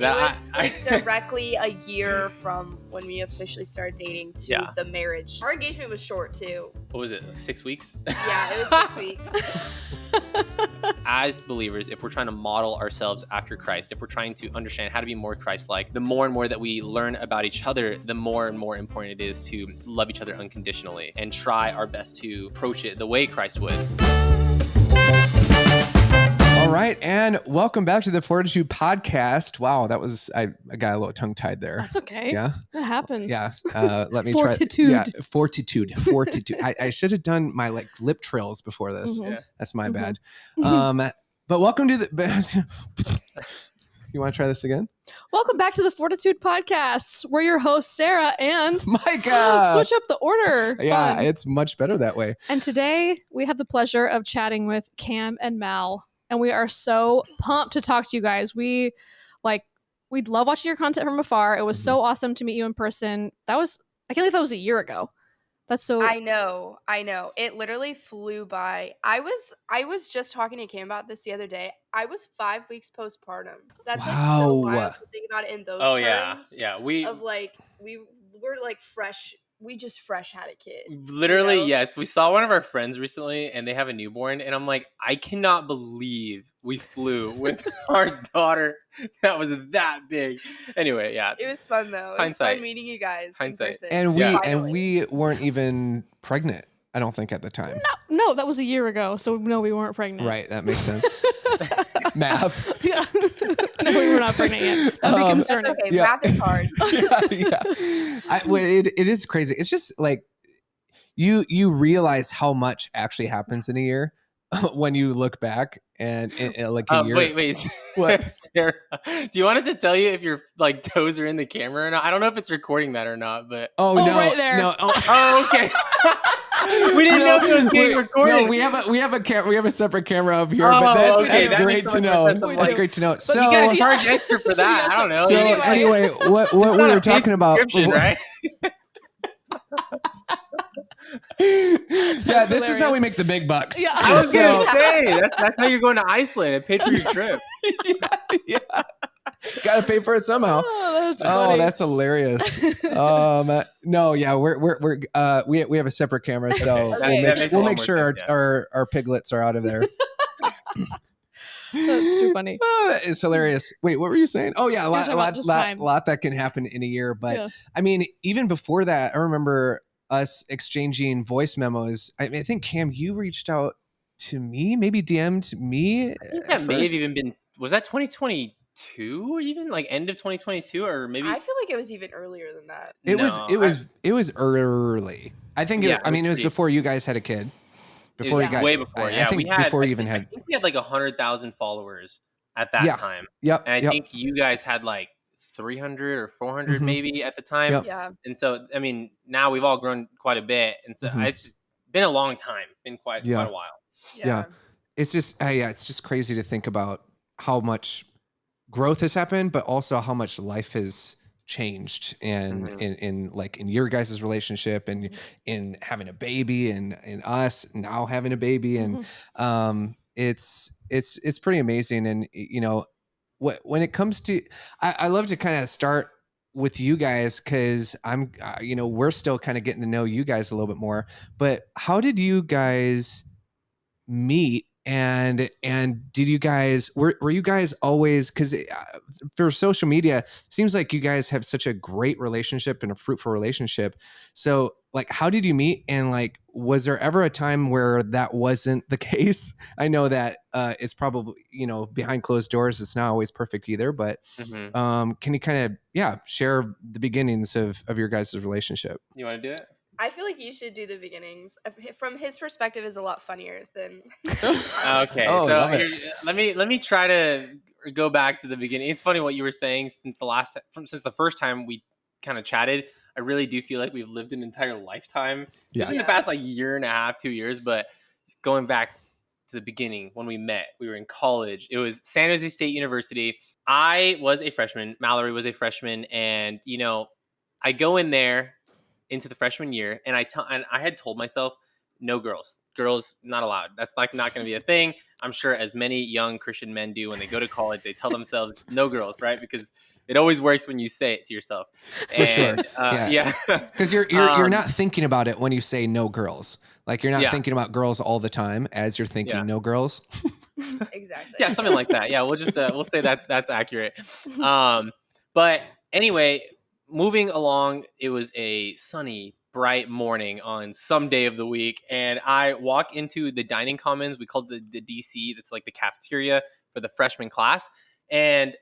It was like directly a year from when we officially started dating to the marriage. Our engagement was short too. What was it, like 6 weeks? Yeah, it was 6 weeks. As believers, if we're trying to model ourselves after Christ, if we're trying to understand how to be more Christ-like, the more and more that we learn about each other, the more and more important it is to love each other unconditionally and try our best to approach it the way Christ would. All right, and welcome back to the Fortitude podcast. Wow, that was I got a little tongue-tied there. That's okay. Yeah, that happens. Yeah, let me Fortitude. try. Yeah, fortitude. I should have done my lip trills before this. Mm-hmm. That's my bad. But welcome to the. You want to try this again? Welcome back to the Fortitude podcast. We're your hosts, Sarah and Micah. Switch up the order. Yeah, Fun. it's much better that way. And today we have the pleasure of chatting with Cam and Mal. And we are so pumped to talk to you guys. We love watching your content from afar. It was so awesome to meet you in person. I can't believe that was a year ago. That's so. I know. It literally flew by. I was just talking to Cam about this the other day. I was 5 weeks postpartum. That's like so wild to think about it in those terms. Yeah. We were like fresh. We just fresh had a kid. Literally, you know? Yes. We saw one of our friends recently and they have a newborn. And I'm like, I cannot believe we flew with our daughter that was that big. Anyway, yeah. It was fun though. It was fun meeting you guys in person. And we weren't even pregnant, I don't think, at the time. No, that was a year ago. So no, we weren't pregnant. Right, that makes sense. Math. Yeah. No, we were not pregnant yet. That'd be concerning. That's okay. Math is hard. It is crazy. It's just like you realize how much actually happens in a year when you look back and like a year. Wait. What? Sarah, do you want us to tell you if your toes are in the camera or not? I don't know if it's recording that or not, but no, right there. No. Oh, okay. We didn't know if it was being recorded. No, we have a separate camera up here, but that's great to know. That's great to know. But you gotta charge extra for that. I don't know. So anyway, what we were talking about, right? Yeah, this is how we make the big bucks. Yeah, I was gonna say that's how you're going to Iceland and pay for your trip. yeah. Gotta pay for it somehow. That's hilarious. No, yeah, we have a separate camera, so we'll make sure our piglets are out of there. That's too funny. That is hilarious. Wait, what were you saying? Oh yeah, a lot that can happen in a year. But I mean, even before that, I remember us exchanging voice memos. I think Cam, you reached out to me, maybe DM'd me. I think that may have even been. Was that 2022? Or even like end of 2022, or maybe I feel like it was even earlier than that. It was early. I think it was before you guys had a kid. Before you got way before. I think before you even had. I think we had like 100,000 followers at that time. Yep. And I think you guys had like 300 or 400 maybe at the time. Yep. Yeah. And so I mean, now we've all grown quite a bit, and so it's been a long time, been quite a while. Yeah. It's just it's just crazy to think about how much growth has happened, but also how much life has changed and in your guys' relationship and in having a baby and in us now having a baby. And it's pretty amazing. And when it comes to, I love to kind of start with you guys, because I'm we're still kind of getting to know you guys a little bit more. But how did you guys meet? And did you guys were you guys always, because for social media, it seems like you guys have such a great relationship and a fruitful relationship. So how did you meet? And was there ever a time where that wasn't the case? I know that it's probably, behind closed doors, it's not always perfect either, but can you kind of, share the beginnings of your guys' relationship? You want to do it? I feel like you should do the beginnings. From his perspective, is a lot funnier than. Okay, let me try to go back to the beginning. It's funny what you were saying since the first time we kind of chatted. I really do feel like we've lived an entire lifetime, just in the past year and a half, 2 years. But going back to the beginning, when we met, we were in college. It was San Jose State University. I was a freshman. Mallory was a freshman, and I go in there into the freshman year, and I had told myself, no girls. girls not allowed. That's like not going to be a thing. I'm sure as many young Christian men do when they go to college, they tell themselves no girls, right? Because it always works when you say it to yourself. For sure. Yeah. Because you're not thinking about it when you say no girls. Like you're not thinking about girls all the time as you're thinking no girls. Exactly. Yeah, something like that. Yeah, we'll say that that's accurate. But anyway, moving along, it was a sunny, bright morning on some day of the week, and I walk into the dining commons. We called the DC. That's like the cafeteria for the freshman class. And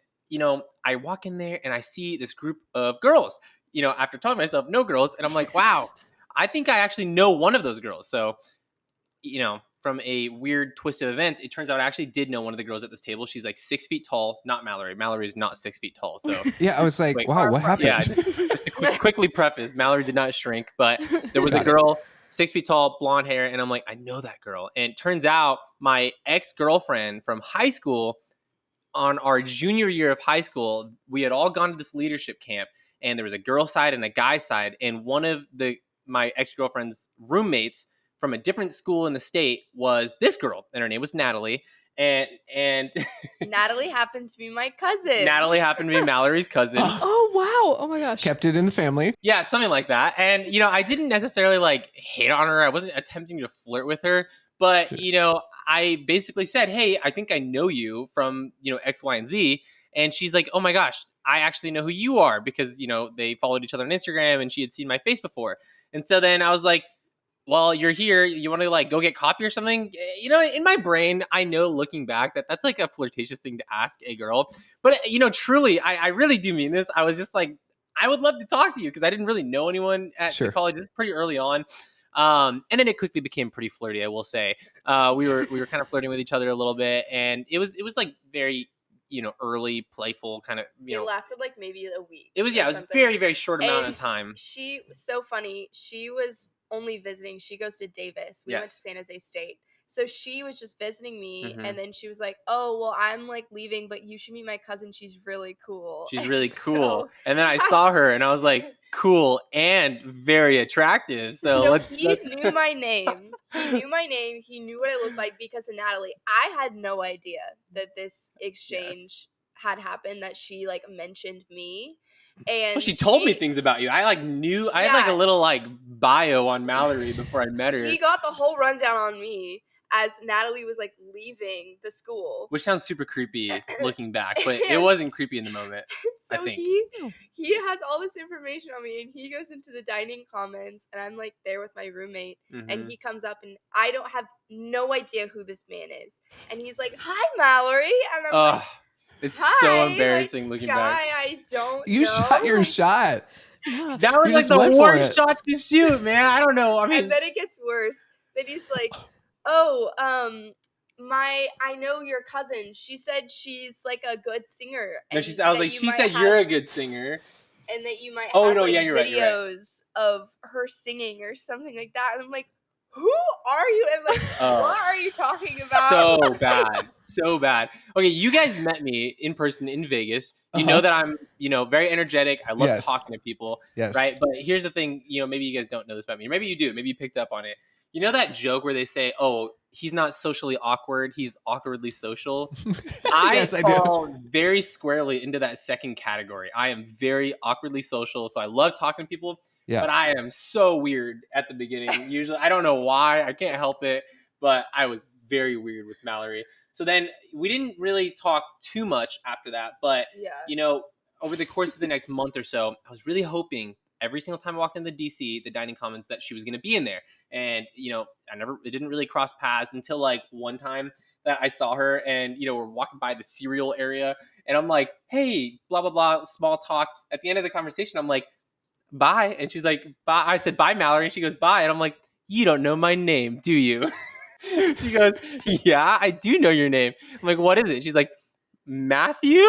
I walk in there and I see this group of girls. After telling myself no girls, and I'm like, wow, I think I actually know one of those girls. So from a weird twist of events, it turns out I actually did know one of the girls at this table. She's like 6 feet tall, not Mallory. Mallory is not 6 feet tall. So yeah, I was like, wow, what happened? Yeah, just to quickly preface, Mallory did not shrink, but there was a girl, 6 feet tall, blonde hair, and I'm like, I know that girl. And it turns out my ex-girlfriend from high school, on our junior year of high school, we had all gone to this leadership camp, and there was a girl side and a guy side, and one of my ex-girlfriend's roommates from a different school in the state was this girl, and her name was Natalie. And Natalie happened to be my cousin. Natalie happened to be Mallory's cousin. Oh wow! Oh my gosh! Kept it in the family. Yeah, something like that. And I didn't necessarily like hit on her. I wasn't attempting to flirt with her, but I basically said, "Hey, I think I know you from X, Y, and Z." And she's like, "Oh my gosh, I actually know who you are," because they followed each other on Instagram, and she had seen my face before. And so then I was like, well, you're here. You want to like go get coffee or something? In my brain, I know looking back that that's like a flirtatious thing to ask a girl. But, truly, I really do mean this. I was just like, I would love to talk to you because I didn't really know anyone at the college. This is pretty early on. And then it quickly became pretty flirty, I will say. We were kind of flirting with each other a little bit. And it was like very, early, playful kind of, It lasted like maybe a week. It was, it was very, very short amount of time. She was so funny. She was only visiting. She goes to Davis. We went to San Jose State. So she was just visiting me, and then she was like, oh, well, I'm like leaving, but you should meet my cousin. She's really cool. She's really cool. And then I saw her and I was like, cool and very attractive. So he knew my name. He knew my name. He knew what I looked like because of Natalie. I had no idea that this exchange had happened, that she like mentioned me. And she told me things about you. I like knew. I had like a little like bio on Mallory before I met her. She got the whole rundown on me as Natalie was like leaving the school, which sounds super creepy looking back, but it wasn't creepy in the moment. So I think he has all this information on me, and he goes into the dining commons, and I'm like there with my roommate, and he comes up, and I don't have no idea who this man is, and he's like, "Hi, Mallory," and I'm like, it's so embarrassing looking back. I don't. You shot your shot. Yeah. That was like the worst shot to shoot, man. I don't know. I mean, and then it gets worse. Then he's like, "Oh, I know your cousin. She said she's like a good singer." No, I was like, she said you're a good singer, and that you might have you're videos of her singing or something like that. And I'm like, who are you? And like, what are you talking about? So bad. Okay, you guys met me in person in Vegas. You know that I'm, very energetic. I love talking to people, right? But here's the thing, maybe you guys don't know this about me. Or maybe you do. Maybe you picked up on it. You know that joke where they say, "Oh, he's not socially awkward; he's awkwardly social." I fall very squarely into that second category. I am very awkwardly social, so I love talking to people. Yeah. But I am so weird at the beginning. Usually, I don't know why. I can't help it. But I was very weird with Mallory. So then we didn't really talk too much after that. But over the course of the next month or so, I was really hoping every single time I walked into the DC, the dining commons, that she was going to be in there. And, it didn't really cross paths until like one time that I saw her and, we're walking by the cereal area and I'm like, hey, blah, blah, blah, small talk. At the end of the conversation, I'm like, bye. And she's like, bye. I said, bye, Mallory. And she goes, bye. And I'm like, you don't know my name, do you? She goes, yeah, I do know your name. I'm like, what is it? She's like, Matthew.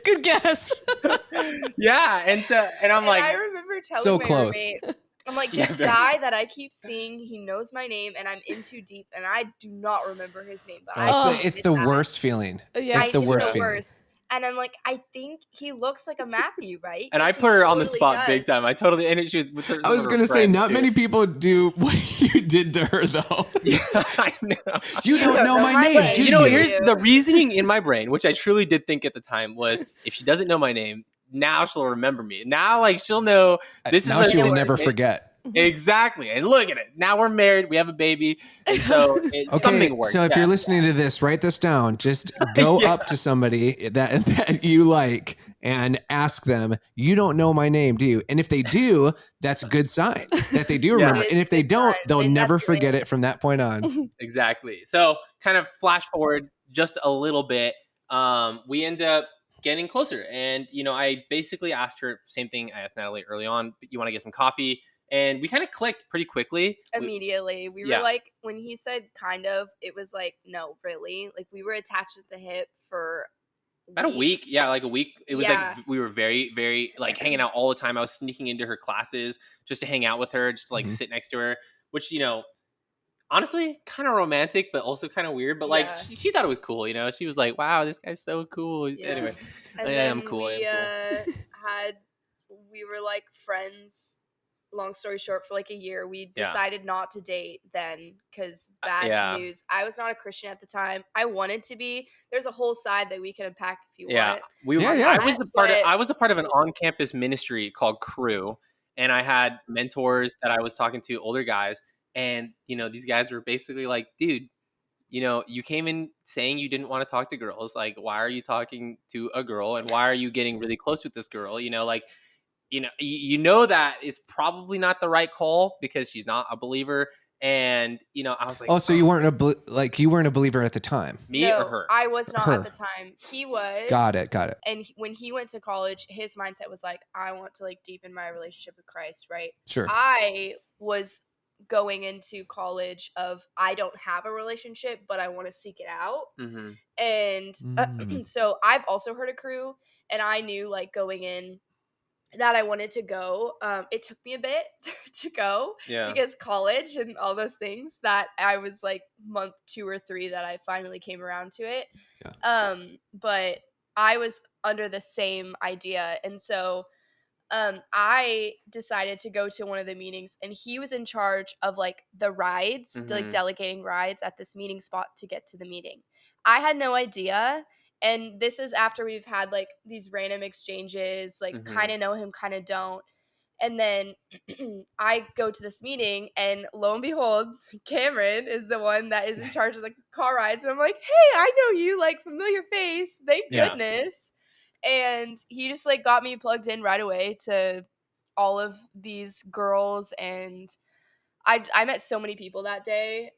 Good guess. Yeah, and I'm like, I remember telling so my close. roommate, I'm like, this guy that I keep seeing, he knows my name, and I'm in too deep, and I do not remember his name. But it's the worst feeling. Yeah, it's the worst feeling. And I'm like, I think he looks like a Matthew, right? And I Like, he put her on the totally spot big does. time. I totally, and she was with her. I was going to say, not many people do what you did to her, though. Yeah, I know. You don't know my name, But, do you know, you? here's the reasoning in my brain, which I truly did think at the time, was if she doesn't know my name, now she'll remember me. Now, like, she'll know this now is she will never forget. Exactly. And look at it. Now we're married. We have a baby. And so something worked. So if you're listening to this, write this down. Just go up to somebody that you like and ask them, you don't know my name, do you? And if they do, that's a good sign that they do remember. And if they don't, they'll never forget it from that point on. Exactly. So kind of flash forward just a little bit. We end up getting closer. And, you know, I basically asked her, same thing I asked Natalie early on, you want to get some coffee? And we kind of clicked pretty quickly. Immediately. We were like, when he said kind of, it was like, no, really? Like, we were attached at the hip for about a week. Yeah, like a week. It was like we were very, very like hanging out all the time. I was sneaking into her classes just to hang out with her, just to like sit next to her, which, you know, honestly, kind of romantic, but also kind of weird. But like, she thought it was cool. You know, she was like, "Wow, this guy's so cool." Anyway, and then I'm cool. We were like friends. Long story short, for like a year, we decided not to date then because bad news. I was not a Christian at the time. I wanted to be. There's a whole side that we can unpack if you want. I was a part of an on-campus ministry called Crew, and I had mentors that I was talking to, older guys, and you know, these guys were basically like, "Dude, you know, you came in saying you didn't want to talk to girls. Like, why are you talking to a girl, and why are you getting really close with this girl? You know, like." You know that it's probably not the right call because she's not a believer. And, you know, I was like, so you weren't you weren't a believer at the time. Me or her? I was not at the time. He was. Got it. And when he went to college, his mindset was like, I want to like deepen my relationship with Christ, right? Sure. I was going into college of I don't have a relationship, but I want to seek it out. And so I've also heard of Crew, and I knew like going in that I wanted to go. It took me a bit to go because college and all those things that I was like month 2 or 3 that I finally came around to it. But I was under the same idea. And so I decided to go to one of the meetings, and he was in charge of like the rides, like delegating rides at this meeting spot to get to the meeting. I had no idea. And this is after we've had like these random exchanges, like kind of know him, kind of don't. And then I go to this meeting, and lo and behold, Cameron is the one that is in charge of the car rides. And I'm like, hey, I know you, like familiar face. Thank goodness. And he just like got me plugged in right away to all of these girls. And I met so many people that day.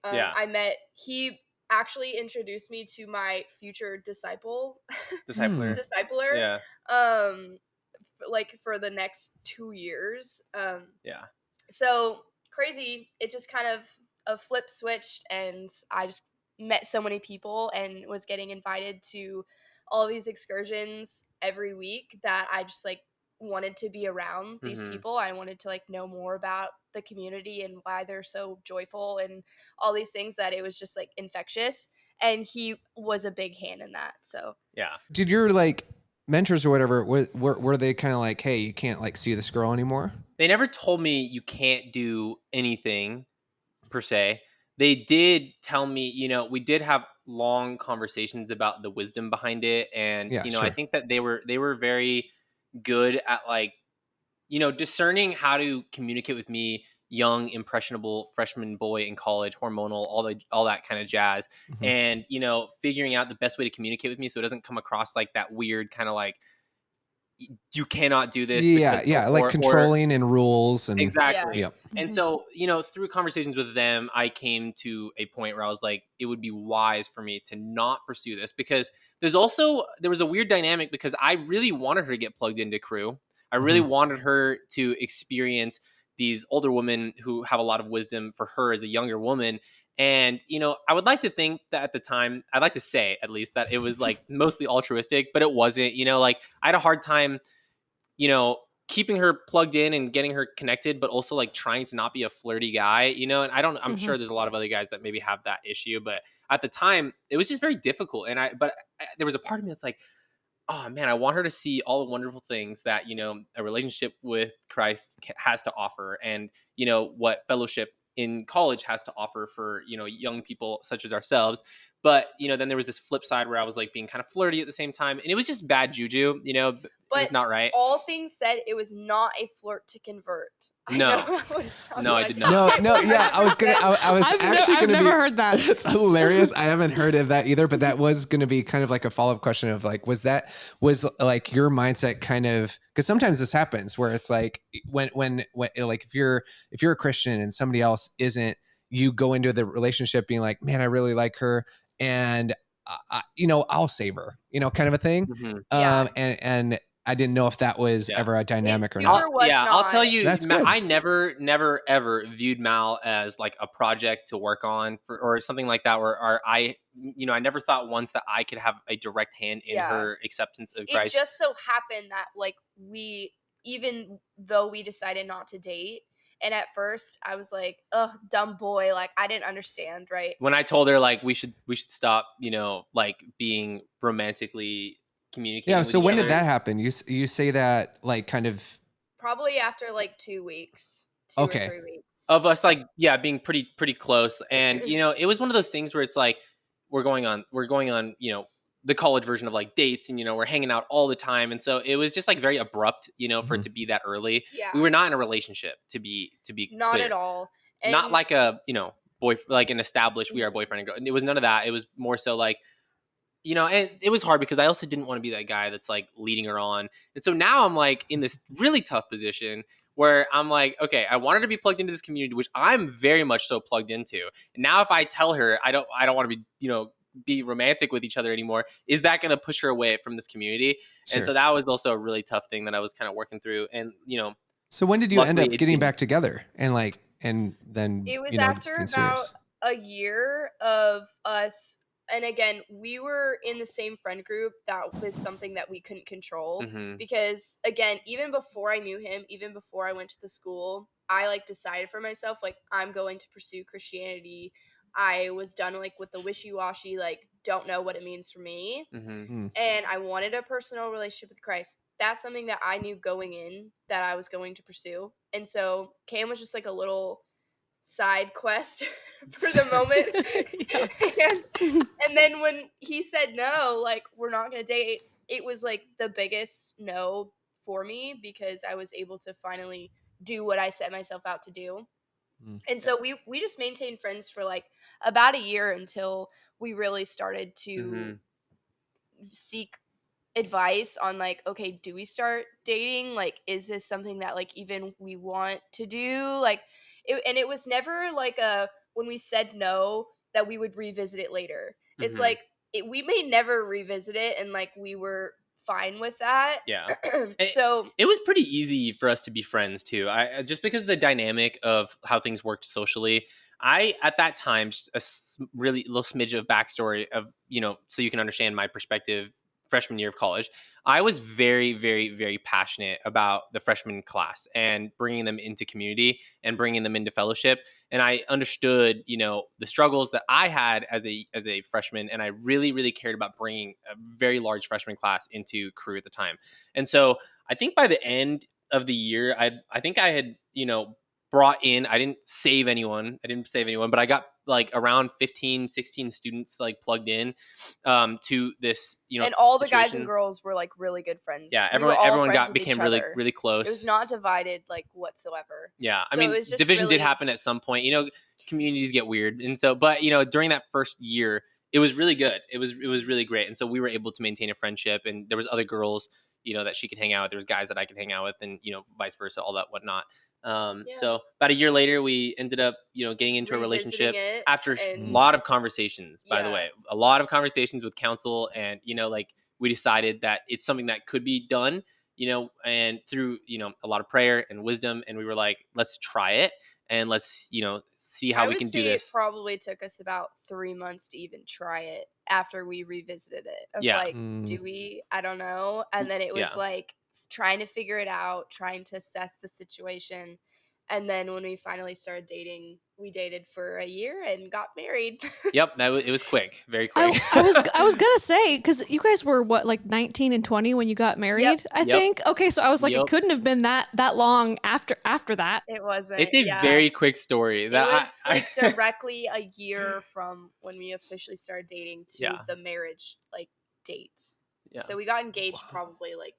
He actually introduced me to my future discipler. Like for the next 2 years. So crazy. It just kind of a flip switched, and I just met so many people and was getting invited to all these excursions every week that I just like wanted to be around these people. I wanted to like know more about the community and why they're so joyful and all these things, that it was just like infectious. And he was a big hand in that. So did your like mentors or whatever, were they kind of like, hey, you can't like see this girl anymore? They never told me you can't do anything per se. They did tell me, you know, we did have long conversations about the wisdom behind it. And, you know, I think that they were very good at like, you know, discerning how to communicate with me, young, impressionable freshman boy in college, hormonal, all that kind of jazz. And, you know, figuring out the best way to communicate with me so it doesn't come across like that weird kind of like, you cannot do this. Like controlling and rules. And exactly. And so, you know, through conversations with them, I came to a point where I was like, it would be wise for me to not pursue this, because there was a weird dynamic, because I really wanted her to get plugged into Crew. I really wanted her to experience these older women who have a lot of wisdom for her as a younger woman. And, you know, I would like to think that at the time, I'd like to say at least that it was like mostly altruistic, but it wasn't. You know, like I had a hard time, you know, keeping her plugged in and getting her connected, but also like trying to not be a flirty guy, you know. And I'm sure there's a lot of other guys that maybe have that issue, but at the time it was just very difficult. And there was a part of me that's like, oh man, I want her to see all the wonderful things that, a relationship with Christ has to offer, and, what fellowship in college has to offer for, young people such as ourselves. But, then there was this flip side where I was like being kind of flirty at the same time, and it was just bad juju, it was But not right. all things said, it was not a flirt to convert. I No. know what it sounds No, I like. did not. No, yeah, I was I've never heard that. It's hilarious. I haven't heard of that either, but that was gonna be kind of like a follow-up question of like, was like your mindset kind of, because sometimes this happens where it's like when like if you're a Christian and somebody else isn't, you go into the relationship being like, man, I really like her, and I'll save her, kind of a thing. Mhm. Yeah. And I didn't know if that was Yeah. ever a dynamic or It not. super was I'll tell not. you, That's good. I never, ever viewed Mal as like a project to work on or something like that. Or I never thought once that I could have a direct hand in Yeah. her acceptance of It Christ. just so happened that like even though we decided not to date, and at first I was like, ugh, dumb boy, like I didn't understand, right? When I told her like we should stop, like being romantically communicating Yeah. with So each when other. did that happen? You say that like kind of. Probably after like 2 weeks, 2 or 3 weeks. Of us like being pretty close, and it was one of those things where it's like we're going on the college version of like dates, and we're hanging out all the time, and so it was just like very abrupt for it to be that early. Yeah. We were not in a relationship to be Not clear. at all. Not And like a like an established we are boyfriend and girl. It was none of that. It was more so like and it was hard because I also didn't want to be that guy that's like leading her on. And so now I'm like in this really tough position where I'm like, okay, I want her to be plugged into this community, which I'm very much so plugged into. And now if I tell her I don't want to be, be romantic with each other anymore, is that going to push her away from this community? Sure. And so that was also a really tough thing that I was kind of working through. And, So when did you end luckily up getting back together and then it was after being about serious? a year of us, and again, we were in the same friend group. That was something that we couldn't control because again, even before I knew him, even before I went to the school, I like decided for myself like I'm going to pursue Christianity. I was done like with the wishy-washy, like don't know what it means for me. And I wanted a personal relationship with Christ. That's something that I knew going in that I was going to pursue. And so Cam was just like a little side quest for the moment. and then when he said no, like we're not gonna date, it was like the biggest no for me because I was able to finally do what I set myself out to do. And so we just maintained friends for like about a year until we really started to seek advice on like, okay, do we start dating? Like, is this something that like even we want to do? Like it was never like a when we said no that we would revisit it later. It's like we may never revisit it, and like we were fine with that. Yeah. So it was pretty easy for us to be friends too. I just because of the dynamic of how things worked socially. I at that time just really little smidge of backstory of so you can understand my perspective. Freshman year of college, I was very, very, very passionate about the freshman class and bringing them into community and bringing them into fellowship. And I understood, the struggles that I had as a freshman, and I really, really cared about bringing a very large freshman class into Crew at the time. And so I think by the end of the year, I think I had, brought in, I didn't save anyone, but I got like around 15, 16 students like plugged in to this, and all the guys situation. and girls were like really good friends. Yeah, We were all everyone friends with became each really, other. really close. It was not divided like whatsoever. Yeah, So I mean, it was just division really did happen at some point. Communities get weird, and so, but during that first year, it was really good. It was really great, and so we were able to maintain a friendship. And there was other girls, that she could hang out with. There was guys that I could hang out with, and vice versa, all that whatnot. So about a year later, we ended up, getting into a relationship after a lot of conversations. By the way, a lot of conversations with counsel, and like we decided that it's something that could be done. And through, a lot of prayer and wisdom, and we were like, let's try it and let's, see how we can do this. It probably took us about 3 months to even try it after we revisited it. Of like, do we? I don't know. And then it was like trying to figure it out, trying to assess the situation. And then when we finally started dating, we dated for a year and got married. Yep, it was quick, very quick. I was gonna say, because you guys were what, like 19 and 20 when you got married, I think. Okay, so I was like, it couldn't have been that long after that. It wasn't. It's a very quick story. It was like directly a year from when we officially started dating to the marriage like date. Yeah. So we got engaged probably like,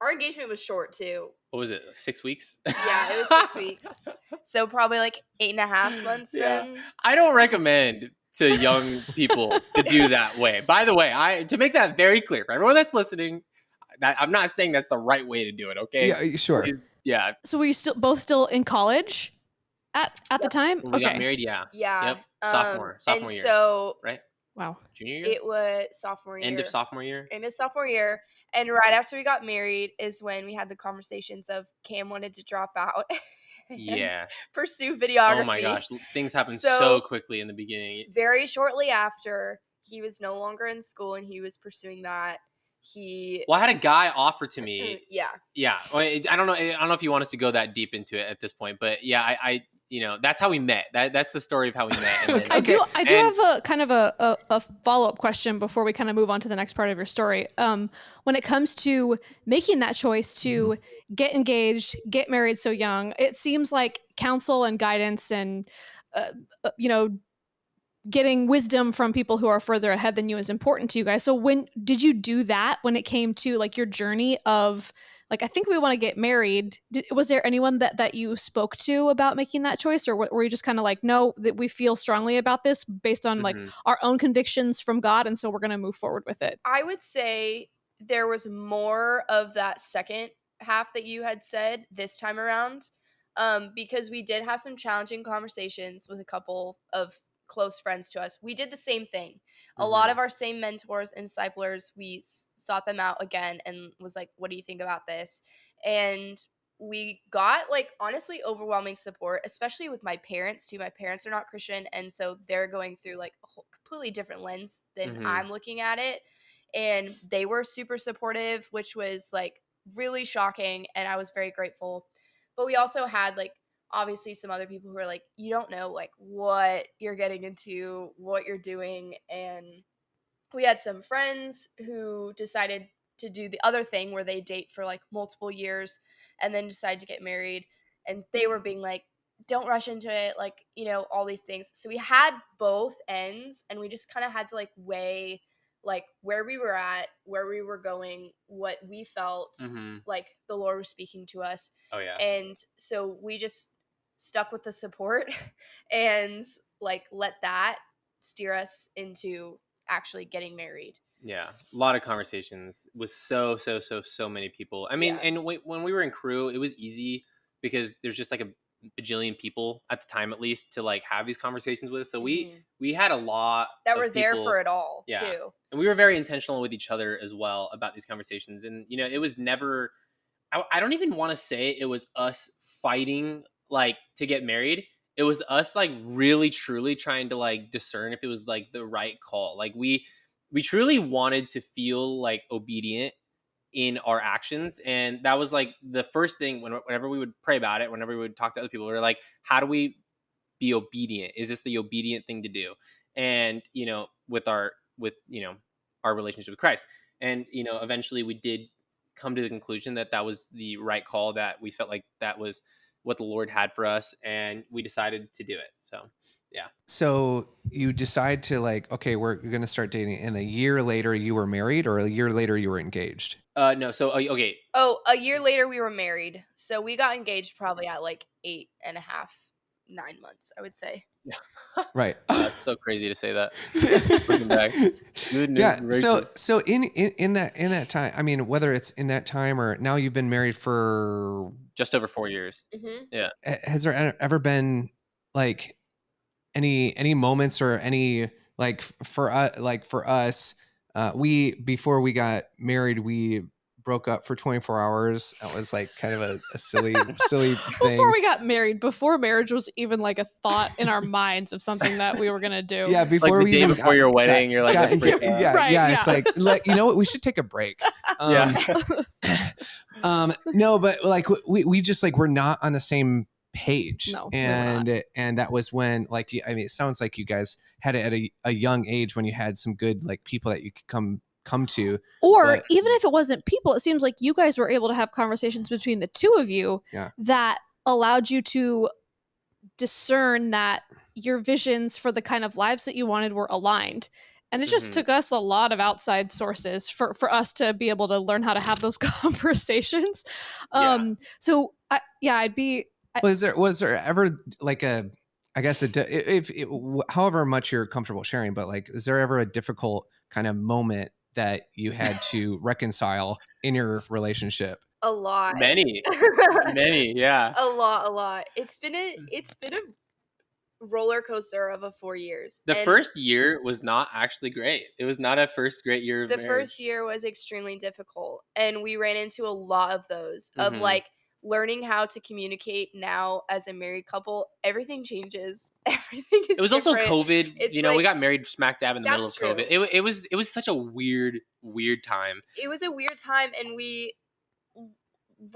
our engagement was short too. What was it? 6 weeks? Yeah, it was 6 weeks. So probably like 8.5 months then. I don't recommend to young people to do that way. By the way, to make that very clear for everyone that's listening, I'm not saying that's the right way to do it, okay? Yeah, sure. Yeah. So were you both still in college at the time? When we got married, yeah. Yeah. Yep. Sophomore and year. So, right? Wow. Junior year? It was sophomore year. End of sophomore year? End of sophomore year. And right after we got married is when we had the conversations of Cam wanted to drop out and pursue videography. Oh my gosh. Things happened so quickly in the beginning. Very shortly after, he was no longer in school and he was pursuing that. Well, I had a guy offer to me. Yeah. I don't know if you want us to go that deep into it at this point, but yeah, I that's how we met. That's the story of how we met. And then, I do have a kind of a follow-up question before we kind of move on to the next part of your story. When it comes to making that choice to get engaged, get married so young, it seems like counsel and guidance and getting wisdom from people who are further ahead than you is important to you guys. So when did you do that when it came to like your journey of like, I think we want to get married? Was there anyone that you spoke to about making that choice, or were you just kind of like, no, that we feel strongly about this based on like our own convictions from God, and so we're going to move forward with it? I would say there was more of that second half that you had said this time around, because we did have some challenging conversations with a couple of close friends to us. We did the same thing. A lot of our same mentors and disciplers, we sought them out again and was like, what do you think about this? And we got like honestly overwhelming support, especially with my parents too. My parents are not Christian, and so they're going through like a whole completely different lens than I'm looking at it. And they were super supportive, which was like really shocking, and I was very grateful. But we also had like obviously some other people who are like, you don't know like what you're getting into, what you're doing. And we had some friends who decided to do the other thing where they date for like multiple years and then decide to get married. And they were being like, don't rush into it, like, all these things. So we had both ends, and we just kind of had to like weigh like where we were at, where we were going, what we felt like the Lord was speaking to us. Oh yeah. And so we just stuck with the support and like let that steer us into actually getting married. Yeah, a lot of conversations with so many people. I mean, and when we were in crew, it was easy because there's just like a bajillion people at the time, at least, to like have these conversations with. So we had a lot that were of there people, for it all too. And we were very intentional with each other as well about these conversations. And it was never, I don't even want to say it was us fighting like to get married. It was us like really truly trying to like discern if it was like the right call. Like we truly wanted to feel like obedient in our actions, and that was like the first thing whenever we would pray about it, whenever we would talk to other people, we were like, how do we be obedient? Is this the obedient thing to do? And with our relationship with Christ, and eventually we did come to the conclusion that was the right call, that we felt like that was what the Lord had for us, and we decided to do it. So, yeah. So you decide to like, okay, we're going to start dating, and a year later you were married, or a year later you were engaged? No. So, okay. Oh, a year later we were married. So we got engaged probably at like 8.5, 9 months, I would say. Yeah. Right. That's so crazy to say that. Looking back. So in that time, I mean, whether it's in that time or now, you've been married for just over 4 years. Yeah. Has there ever been like any moments or any like for us, before we got married, we broke up for 24 hours. That was like kind of a silly thing. Before we got married, before marriage was even like a thought in our minds of something that we were gonna do. Yeah, before like the day before your wedding, you're like, it's like, you know what, we should take a break. No, but like we just like, we're not on the same page. No, and that was when, like, I mean, it sounds like you guys had it at a young age when you had some good like people that you could come to. Or even if it wasn't people, it seems like you guys were able to have conversations between the two of you that allowed you to discern that your visions for the kind of lives that you wanted were aligned. And it just took us a lot of outside sources for us to be able to learn how to have those conversations. So I'd be. Was there ever like I guess however much you're comfortable sharing, but like, is there ever a difficult kind of moment that you had to reconcile in your relationship? A lot. Many, yeah. A lot. It's been a roller coaster of 4 years. The first year was not actually great. It was not a first great year of marriage. The first year was extremely difficult, and we ran into a lot of those of like learning how to communicate now as a married couple. Everything changes. Everything is It was different. Also COVID. It's we got married smack dab in the middle of true. COVID. It was such a weird time. It was a weird time, and we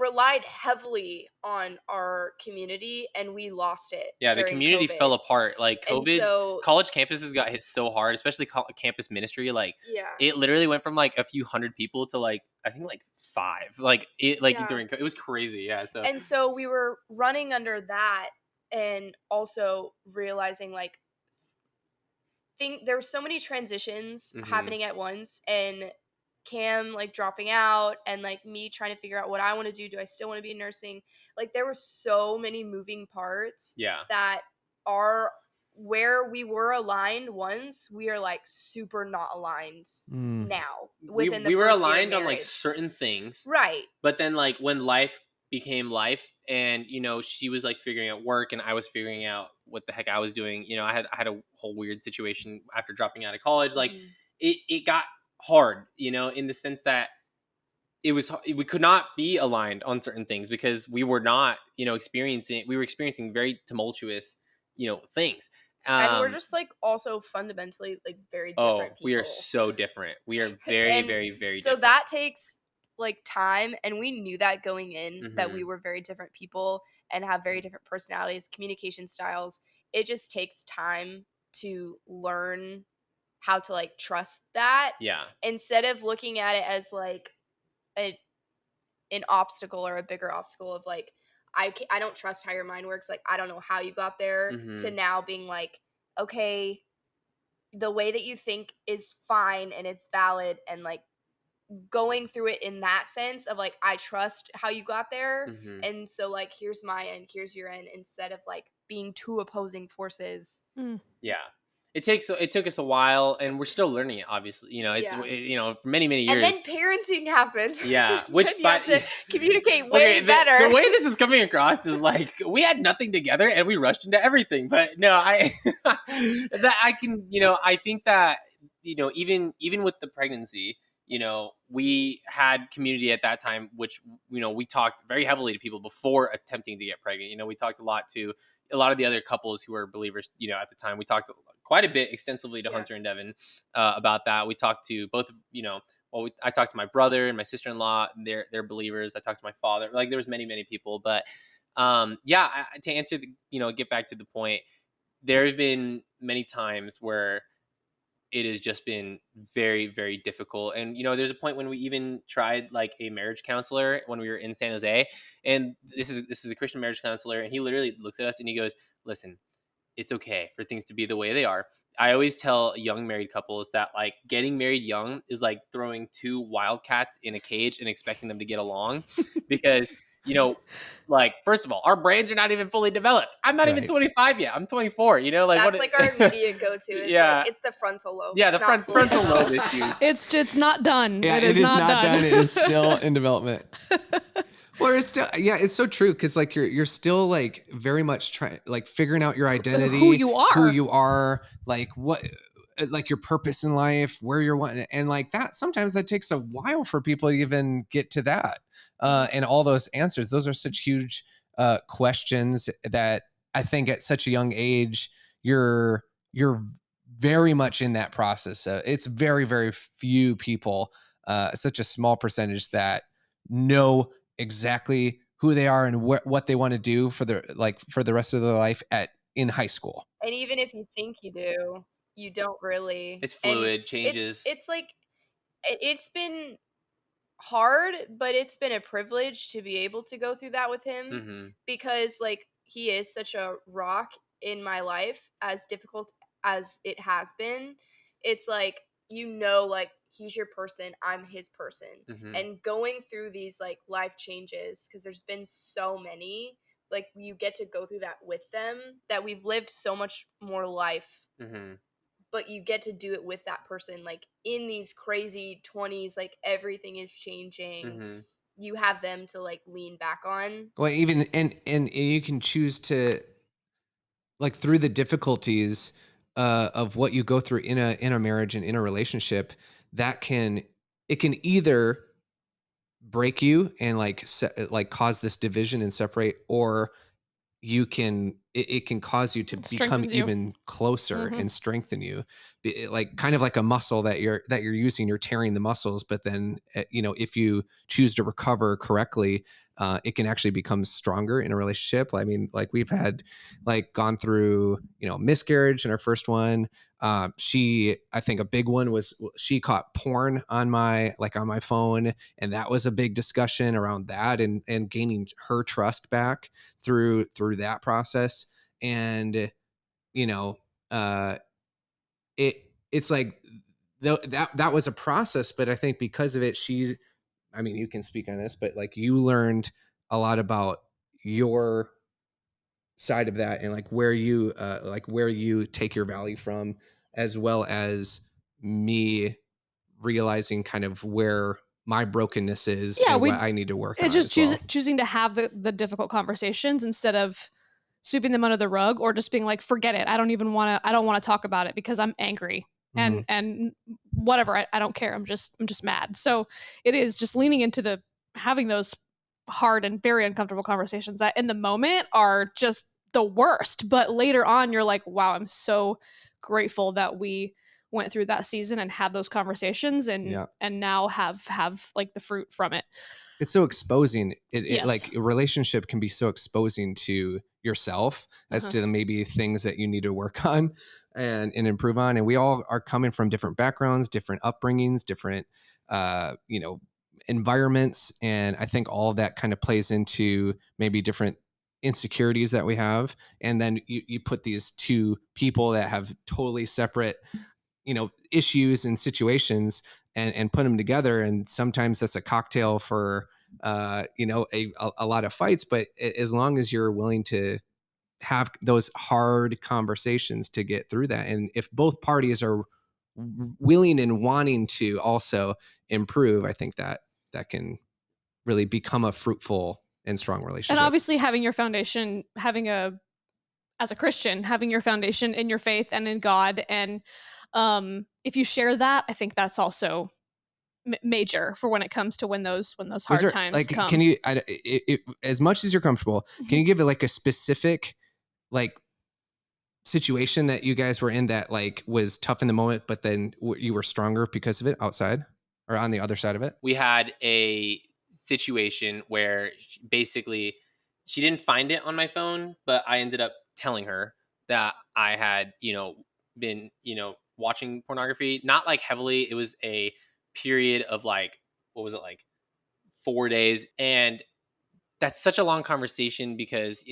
relied heavily on our community, and we lost it. Yeah, the community COVID. fell apart. Like COVID, so, college campuses got hit so hard, especially campus ministry. Like, it literally went from like a few hundred people to like, I think like 5. Like during it was crazy. Yeah. So we were running under that, and also realizing like there were so many transitions happening at once, and Cam like dropping out, and like me trying to figure out what I want to do. Do I still want to be in nursing? Like, there were so many moving parts that are where we were aligned once, we are like super not aligned now. We were aligned on like certain things. Right. But then like when life became life, and she was like figuring out work, and I was figuring out what the heck I was doing. I had a whole weird situation after dropping out of college. Like it got hard, in the sense that we could not be aligned on certain things because we were not, experiencing very tumultuous, things. And we're just like also fundamentally like very different people. We are so different. We are very, very, very so different. that takes like time, and we knew that going in, that we were very different people and have very different personalities, communication styles. It just takes time to learn how to like trust that. Yeah. Instead of looking at it as like an obstacle or a bigger obstacle of like, I don't trust how your mind works. Like, I don't know how you got there, to now being like, okay, the way that you think is fine and it's valid, and like going through it in that sense of like, I trust how you got there. And so like, here's my end, here's your end, instead of like being two opposing forces. Yeah. It took us a while, and we're still learning it, obviously. It's for many, many years. And then parenting happened. Yeah, which you have to communicate way better. The way this is coming across is like we had nothing together and we rushed into everything. But no, I think that even with the pregnancy, we had community at that time, which we talked very heavily to people before attempting to get pregnant. We talked a lot to a lot of the other couples who were believers. At the time, we talked quite a bit extensively to Hunter and Devin about that. We talked to both, I talked to my brother and my sister-in-law. They're believers. I talked to my father. Like, there was many, many people. But to answer get back to the point, there have been many times where it has just been very, very difficult. And, there's a point when we even tried like a marriage counselor when we were in San Jose. And this is a Christian marriage counselor. And he literally looks at us and he goes, listen, it's okay for things to be the way they are. I always tell young married couples that like getting married young is like throwing 2 wildcats in a cage and expecting them to get along because, like, first of all, our brains are not even fully developed. I'm not even 25 yet. I'm 24, That's like our immediate go-to. It's the frontal lobe. Yeah, the frontal lobe issue. It's not done. Yeah, it is not done. It is still in development. Well, it's so true, because like you're still like very much trying, like figuring out your identity, who you are, like what, like your purpose in life, where you're wanting, and like that. Sometimes that takes a while for people to even get to that, and all those answers. Those are such huge questions that I think at such a young age you're very much in that process. It's very, very few people, such a small percentage that know exactly who they are and what they want to do for the rest of their life in high school. And even if you think you do, you don't really. It's And fluid, changes. it's like it's been hard, but it's been a privilege to be able to go through that with him because like he is such a rock in my life, as difficult as it has been. It's like, like he's your person, I'm his person. And going through these like life changes, because there's been so many, like you get to go through that with them, that we've lived so much more life, but you get to do it with that person. Like in these crazy 20s, like everything is changing. You have them to like lean back on. Well, even and you can choose to, like, through the difficulties of what you go through in a marriage and in a relationship, it can either break you and like cause this division and separate, or it can cause you to become even closer and strengthen you. Like kind of like a muscle that you're using, you're tearing the muscles, but then if you choose to recover correctly, it can actually become stronger in a relationship. I mean, like we've had gone through miscarriage in our first one. I think a big one was she caught porn on my phone, and that was a big discussion around that, and gaining her trust back through that process. And it's like that was a process, but I think because of it, you can speak on this, but like you learned a lot about your side of that, and like where you take your value from, as well as me realizing kind of where my brokenness is and what I need to work on. Just choosing to have the difficult conversations instead of sweeping them under the rug, or just being like, forget it. I don't want to talk about it because I'm angry and whatever. I don't care. I'm just mad. So it is just leaning into having those hard and very uncomfortable conversations that in the moment are just the worst. But later on, you're like, wow, I'm so grateful that we went through that season and had those conversations and now have like the fruit from it. It's so exposing. Like a relationship can be so exposing to yourself as to maybe things that you need to work on and improve on. And we all are coming from different backgrounds, different upbringings, different environments. And I think all of that kind of plays into maybe different insecurities that we have. And then you put these two people that have totally separate issues and situations, and put them together, and sometimes that's a cocktail for a lot of fights. But as long as you're willing to have those hard conversations to get through that, and if both parties are willing and wanting to also improve, I think that can really become a fruitful and strong relationship. And obviously having your foundation, as a Christian, having your foundation in your faith and in God. And if you share that, I think that's also major for when it comes to when those hard times come. Can you, as much as you're comfortable, can you give it like a specific situation that you guys were in that was tough in the moment, but then you were stronger because of it outside or on the other side of it? We had a situation where basically she didn't find it on my phone, but I ended up telling her that I had, been, watching pornography, not like heavily. It was a period of what was it, 4 days. And that's such a long conversation because,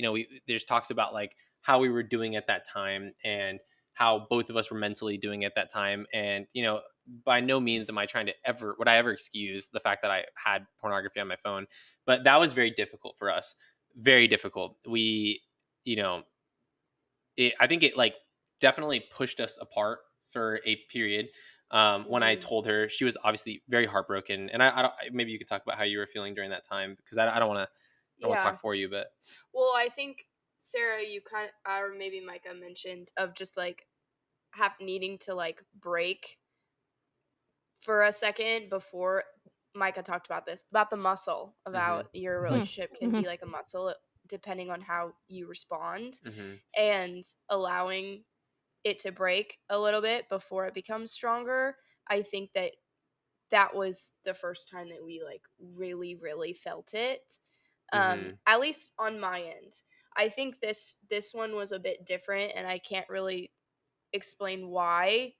there's talks about how we were doing at that time and how both of us were mentally doing at that time. And, by no means am I trying to would I ever excuse the fact that I had pornography on my phone, but that was very difficult for us. Very difficult. We, I think it definitely pushed us apart for a period. When I told her, she was obviously very heartbroken, and I don't, maybe you could talk about how you were feeling during that time, because I don't want to talk for you, but well, I think Sarah, you kind of, or maybe Micah mentioned of just needing to break for a second before. Micah talked about this, about the muscle, about your relationship can be like a muscle depending on how you respond, and allowing it to break a little bit before it becomes stronger. I think that was the first time that we really, really felt it. At least on my end. I think this one was a bit different, and I can't really explain why,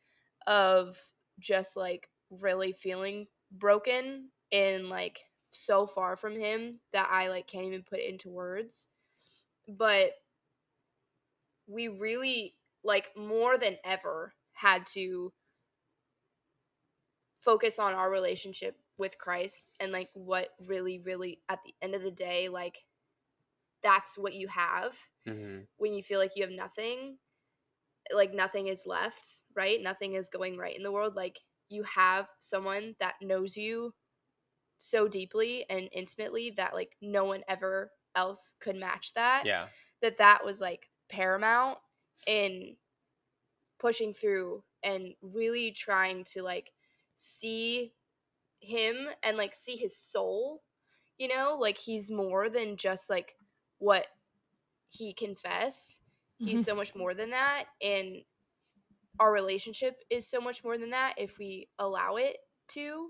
of just like really feeling broken and like so far from him that I like can't even put it into words. But we really, like, more than ever had to focus on our relationship with Christ, and like what really, really at the end of the day, like, that's what you have when you feel like you have nothing, like nothing is left, right? Nothing is going right in the world. Like, you have someone that knows you so deeply and intimately that like no one ever else could match that. Yeah. That was like paramount in pushing through and really trying to like see him and like see his soul, you know, like he's more than just like what he confessed. He's so much more than that, and our relationship is so much more than that if we allow it to.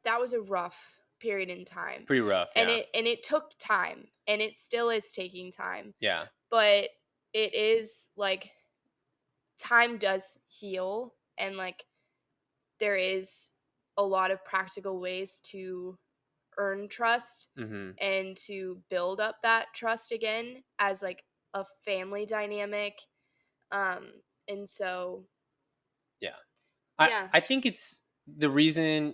That was a rough period in time. Pretty rough, and yeah. it took time, and it still is taking time. Yeah. But it is like time does heal, and like there is a lot of practical ways to earn trust and to build up that trust again as like a family dynamic. And so Yeah. yeah. I think it's the reason,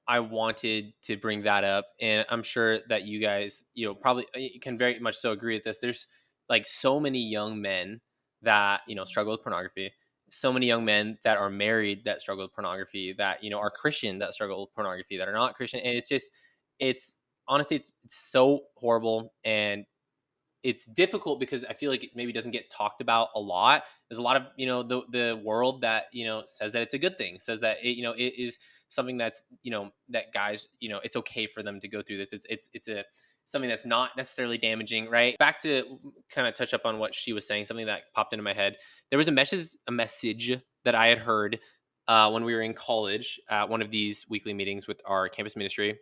I wanted to bring that up, and I'm sure that you guys, probably can very much so agree with this. There's like so many young men that, struggle with pornography, so many young men that are married that struggle with pornography, that, are Christian that struggle with pornography, that are not Christian. And it's honestly, it's so horrible. And it's difficult because I feel like it maybe doesn't get talked about a lot. There's a lot of, the world that, says that it's a good thing, says that it is something that's, that guys, it's okay for them to go through this. It's a something that's not necessarily damaging, right? Back to kind of touch up on what she was saying, something that popped into my head. There was a message that I had heard when we were in college at one of these weekly meetings with our campus ministry,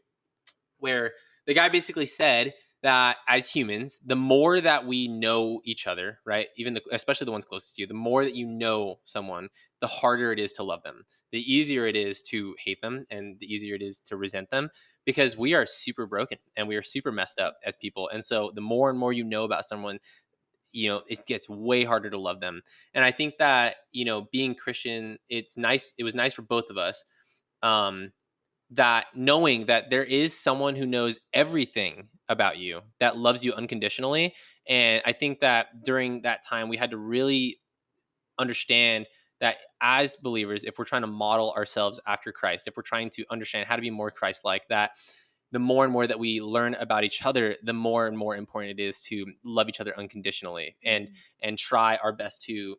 where the guy basically said that as humans, the more that we know each other, right? Especially the ones closest to you, the more that you know someone, the harder it is to love them. The easier it is to hate them, and the easier it is to resent them, because we are super broken and we are super messed up as people. And so the more and more you know about someone, it gets way harder to love them. And I think that, being Christian, it's nice. It was nice for both of us. That knowing that there is someone who knows everything about you, that loves you unconditionally. And I think that during that time, we had to really understand that as believers, if we're trying to model ourselves after Christ, if we're trying to understand how to be more Christ-like, that the more and more that we learn about each other, the more and more important it is to love each other unconditionally, and try our best to,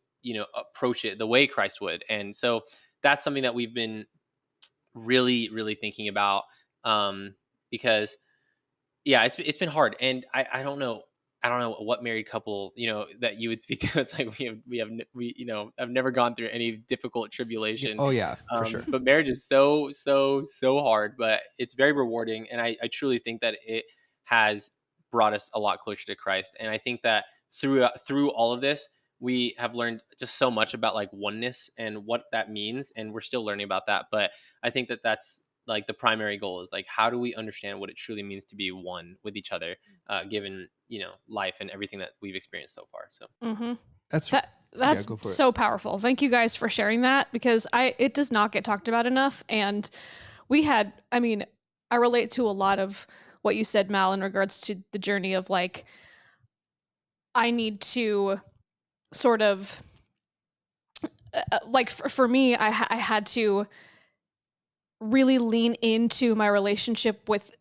approach it the way Christ would. And so that's something that we've been really, really thinking about, because it's been hard. And I don't know what married couple, that you would speak to. It's like I've never gone through any difficult tribulation. Oh yeah, for sure. But marriage is so hard, but it's very rewarding. And I truly think that it has brought us a lot closer to Christ. And I think that through all of this, we have learned just so much about like oneness and what that means, and we're still learning about that. But I think that that's like the primary goal, is like, how do we understand what it truly means to be one with each other, given life and everything that we've experienced so far. So that's so powerful. Thank you guys for sharing that, because it does not get talked about enough. And I relate to a lot of what you said, Mal, in regards to the journey of like, I need to sort of like for me, I had to really lean into my relationship with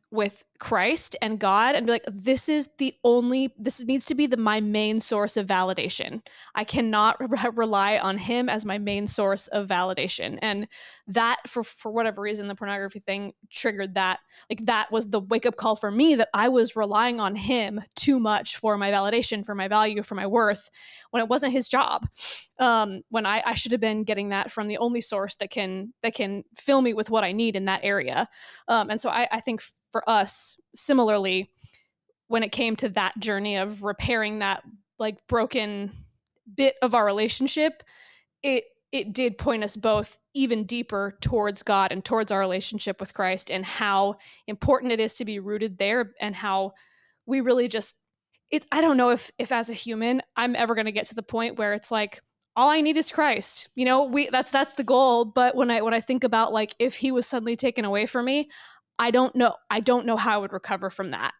Christ and God, and be like, this needs to be my main source of validation. I cannot rely on him as my main source of validation. And that, for whatever reason, the pornography thing triggered that. Like, that was the wake up call for me, that I was relying on him too much for my validation, for my value, for my worth, when it wasn't his job. When I should have been getting that from the only source that can fill me with what I need in that area. And so I think for us, similarly, when it came to that journey of repairing that like broken bit of our relationship, it did point us both even deeper towards God and towards our relationship with Christ, and how important it is to be rooted there, and how we really just I don't know if as a human I'm ever going to get to the point where it's like all I need is Christ. You know, that's the goal, but when I think about like if he was suddenly taken away from me, I don't know how I would recover from that.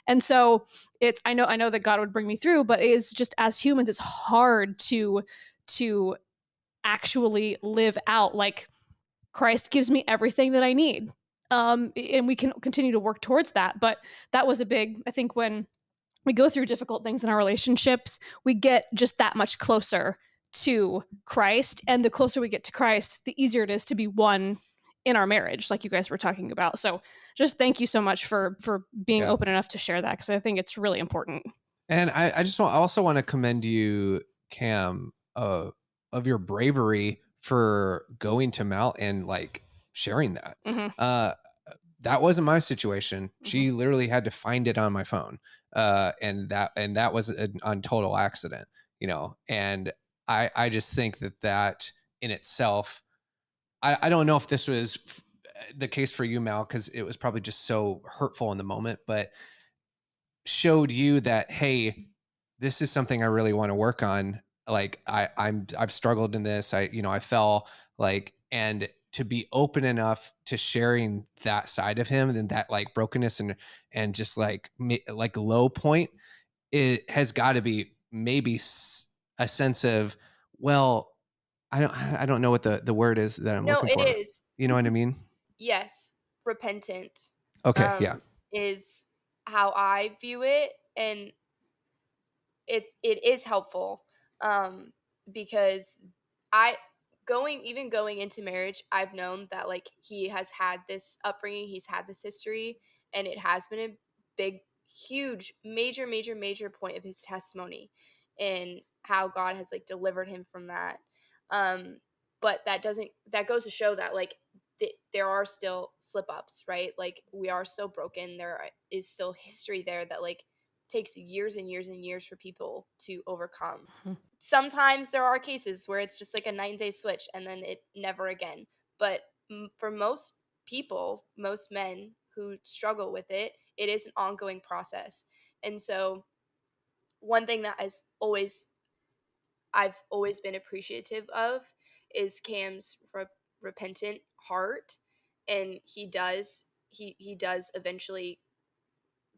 And so I know that God would bring me through, but it is just, as humans, it's hard to actually live out like Christ gives me everything that I need. And we can continue to work towards that. But that was a big, I think, when we go through difficult things in our relationships, we get just that much closer to Christ. And the closer we get to Christ, the easier it is to be one in our marriage, like you guys were talking about. So just thank you so much for being open enough to share that, because I think it's really important. And I also want to commend you, Cam, of your bravery for going to Mal and like sharing that. Mm-hmm. That wasn't my situation. Mm-hmm. She literally had to find it on my phone. And that was on total accident, you know? And I just think that in itself, I don't know if this was the case for you, Mal, because it was probably just so hurtful in the moment, but showed you that, hey, this is something I really want to work on. Like I've struggled in this. I fell, like, and to be open enough to sharing that side of him and that like brokenness and just like low point, it has got to be maybe a sense of, well, I don't know what the word is that I'm looking for. No, it is. You know what I mean? Yes, repentant. Okay, yeah. Is how I view it, and it is helpful, because I going into marriage, I've known that like he has had this upbringing, he's had this history, and it has been a big, huge, major point of his testimony, and how God has like delivered him from that. But that goes to show that like there are still slip ups, right? Like we are so broken. There is still history there that like takes years and years and years for people to overcome. Mm-hmm. Sometimes there are cases where it's just like a 9-day switch and then it never again. But for most people, most men who struggle with it, it is an ongoing process. And so one thing that I've always been appreciative of is Cam's repentant heart, and he does eventually,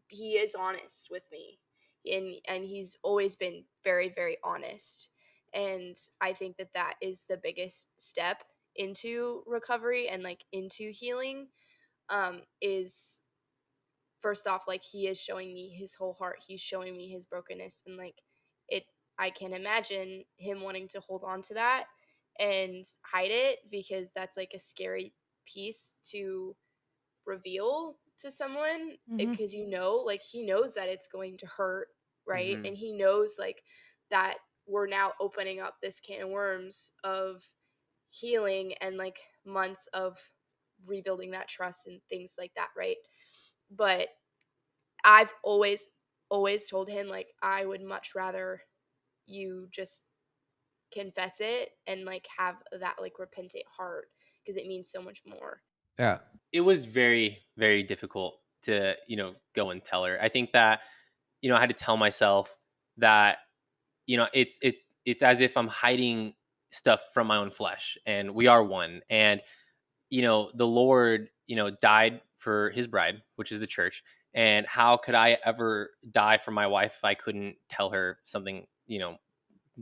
he is honest with me, and he's always been very, very honest. And I think that is the biggest step into recovery and like into healing, is first off, like he is showing me his whole heart, he's showing me his brokenness, and like it I can imagine him wanting to hold on to that and hide it, because that's like a scary piece to reveal to someone, because like he knows that it's going to hurt, right? And he knows like that we're now opening up this can of worms of healing and like months of rebuilding that trust and things like that, right? But I've always told him like I would much rather you just confess it and like have that like repentant heart, because it means so much more. Yeah. It was very, very difficult to, go and tell her. I think that, I had to tell myself that, it's as if I'm hiding stuff from my own flesh, and we are one. And, the Lord, died for his bride, which is the church. And how could I ever die for my wife if I couldn't tell her something,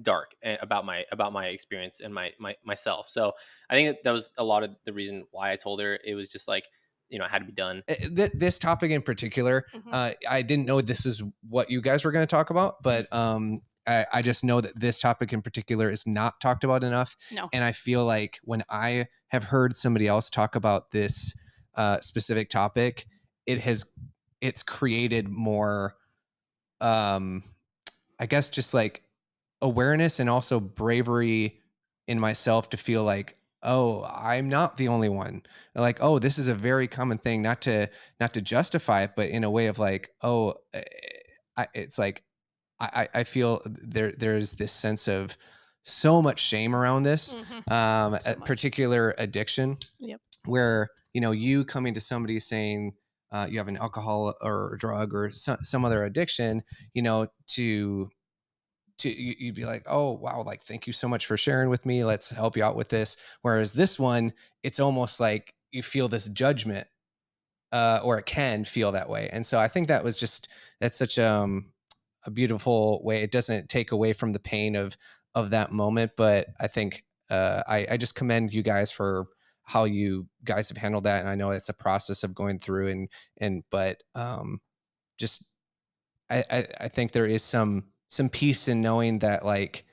dark about my experience and myself? So I think that was a lot of the reason why I told her. It was just like, it had to be done. This topic in particular, I didn't know this is what you guys were going to talk about, but I just know that this topic in particular is not talked about enough. No. And I feel like when I have heard somebody else talk about this specific topic, it's created more, I guess, just like awareness and also bravery in myself to feel like, oh, I'm not the only one. Like, oh, this is a very common thing, not to justify it, but in a way of like, oh, it's like I feel there's this sense of so much shame around this So much. particular addiction. Yep. Where you coming to somebody saying you have an alcohol or drug or some other addiction, you'd be like, oh wow, like thank you so much for sharing with me, let's help you out with this. Whereas this one, it's almost like you feel this judgment, or it can feel that way. And so I think that's such a beautiful way. It doesn't take away from the pain of that moment, but I think I just commend you guys for how you guys have handled that. And I know it's a process of going through but just I think there is some peace in knowing that, like,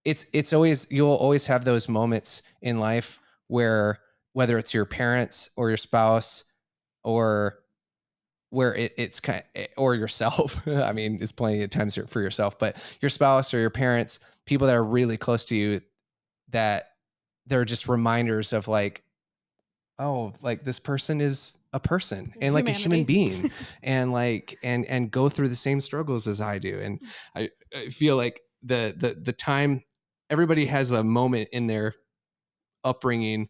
it's always, you'll always have those moments in life where, whether it's your parents or your spouse, or where it's kind of, or yourself. I mean, it's plenty of times for yourself, but your spouse or your parents, people that are really close to you, that they're just reminders of, like, oh, like this person is a person and like a human being, and like, and go through the same struggles as I do. And I feel like the time, everybody has a moment in their upbringing,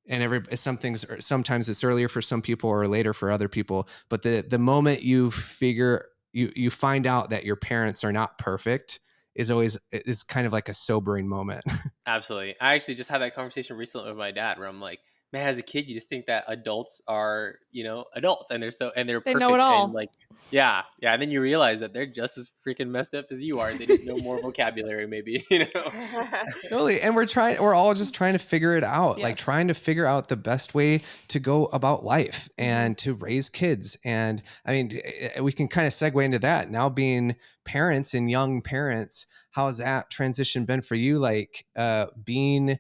and sometimes it's earlier for some people or later for other people, but the moment you find out that your parents are not perfect is kind of like a sobering moment. Absolutely. I actually just had that conversation recently with my dad where I'm like, man, as a kid, you just think that adults are, adults, and they're They know it perfect. And all. like, yeah. Yeah. And then you realize that they're just as freaking messed up as you are. They just know more vocabulary, maybe, Totally. And we're all just trying to figure it out, like Yes. trying to figure out the best way to go about life and to raise kids. And I mean, we can kind of segue into that now, being parents and young parents. How's that transition been for you? Like, being,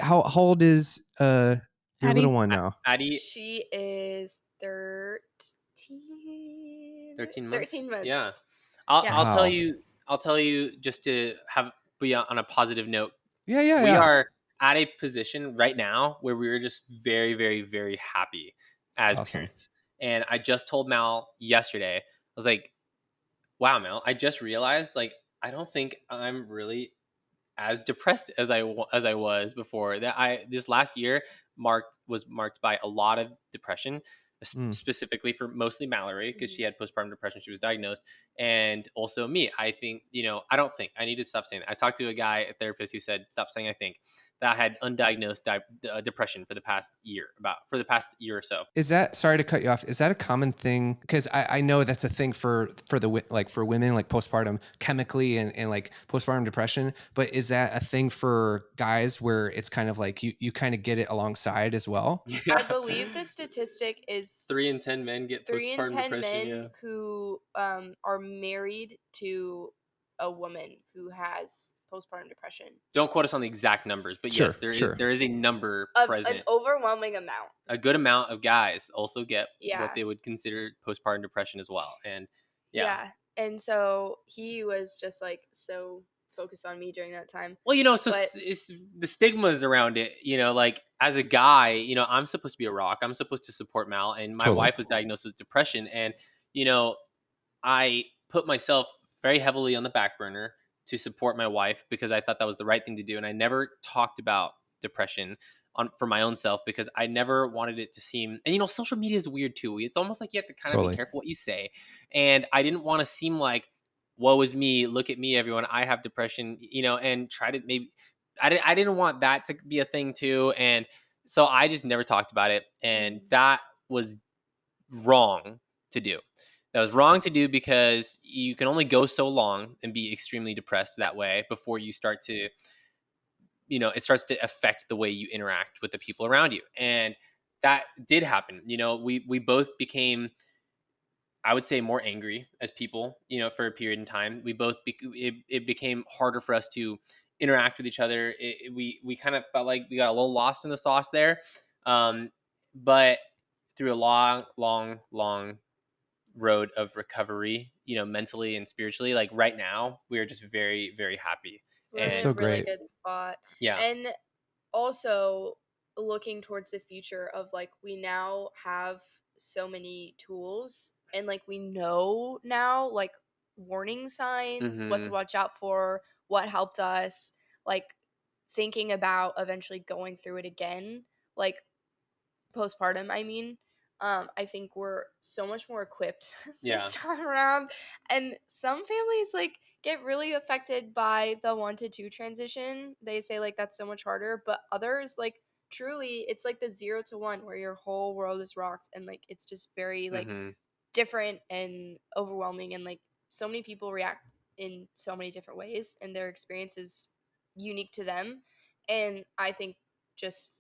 how old is your Addie? little one now? Addie, She is 13 months. 13 months. Yeah. Yeah. I'll tell Wow. you, just to be on a positive note. Yeah. We are at a position right now where we are just very, very, very happy That's as awesome. parents. And I just told Mal yesterday, I was like, wow, Mal, I just realized, like, I don't think I'm really as depressed as I was before. This last year was marked by a lot of depression, specifically for mostly Mallory, because she had postpartum depression. She was diagnosed, and also me. I think, I need to stop saying that. I talked to a guy, a therapist, who said stop saying I think, that I had undiagnosed depression for the past year or so. Is that, sorry to cut you off, is that a common thing? Because I know that's a thing for for women, like postpartum chemically, and like postpartum depression. But is that a thing for guys, where it's kind of like you kind of get it alongside as well? I believe the statistic is 3 in 10 men get 3 in postpartum 10 depression. men who are married to a woman who has postpartum depression. Don't quote us on the exact numbers, but Sure, yes, sure. there is a number An present. overwhelming amount. A good amount of guys also get Yeah. what they would consider postpartum depression as well. And Yeah. And so he was just like so focused on me during that time. Well, it's the stigmas around it, like, as a guy, I'm supposed to be a rock. I'm supposed to support Mal, and my Totally. wife was diagnosed with depression, and I put myself very heavily on the back burner to support my wife because I thought that was the right thing to do, and I never talked about depression for my own self because I never wanted it to seem. And social media is weird too. It's almost like you have to kind of Totally. be careful what you say, and I didn't want to seem like, woe is me, look at me, everyone, I have depression, and try to maybe. I didn't want that to be a thing too, and so I just never talked about it, and that was wrong to do. That was wrong to do because you can only go so long and be extremely depressed that way before you start to, it starts to affect the way you interact with the people around you. And that did happen. We both became, I would say, more angry as people, for a period in time. We both, it became harder for us to interact with each other. We kind of felt like we got a little lost in the sauce there. But through a long, long, long road of recovery, mentally and spiritually, like right now, we are just very, very happy. We're And in so a really great. good spot. Yeah. And also looking towards the future of, like, we now have so many tools and like we know now like warning signs, what to watch out for, what helped us, like thinking about eventually going through it again, like postpartum, I mean. I think we're so much more equipped this time around. And some families like get really affected by the 1 to 2 transition. They say like that's so much harder, but others like truly it's like the 0 to 1 where your whole world is rocked and like it's just very like different and overwhelming, and like so many people react in so many different ways and their experience is unique to them. And I think just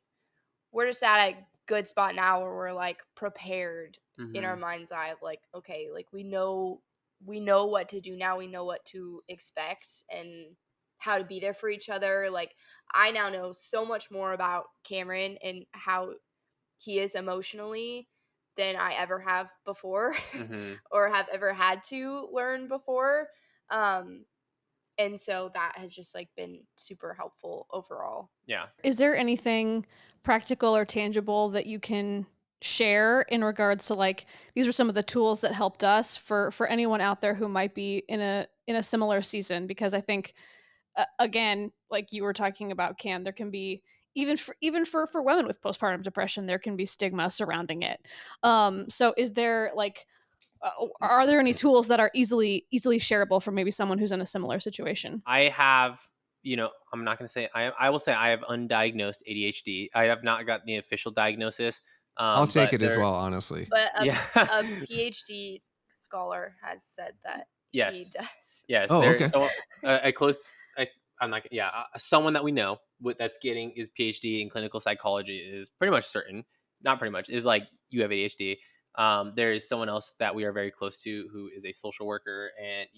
we're just at a good spot now where we're like prepared in our mind's eye of like, okay, like we know what to do now, we know what to expect and how to be there for each other. Like I now know so much more about Cameron and how he is emotionally than I ever have before or have ever had to learn before. And so that has just like been super helpful overall. Yeah. Is there anything practical or tangible that you can share in regards to like these are some of the tools that helped us for anyone out there who might be in a similar season? Because I think again, like you were talking about, Cam, there can be even for women with postpartum depression, there can be stigma surrounding it. So is there like are there any tools that are easily shareable for maybe someone who's in a similar situation? I have, I'm not going to say, I will say I have undiagnosed ADHD. I have not got the official diagnosis. I'll take it as well, honestly. But a PhD scholar has said that he does. Yes. Oh, okay. So someone that we know that's getting his PhD in clinical psychology is pretty much certain, not pretty much, is like, you have ADHD. There is someone else that we are very close to who is a social worker and,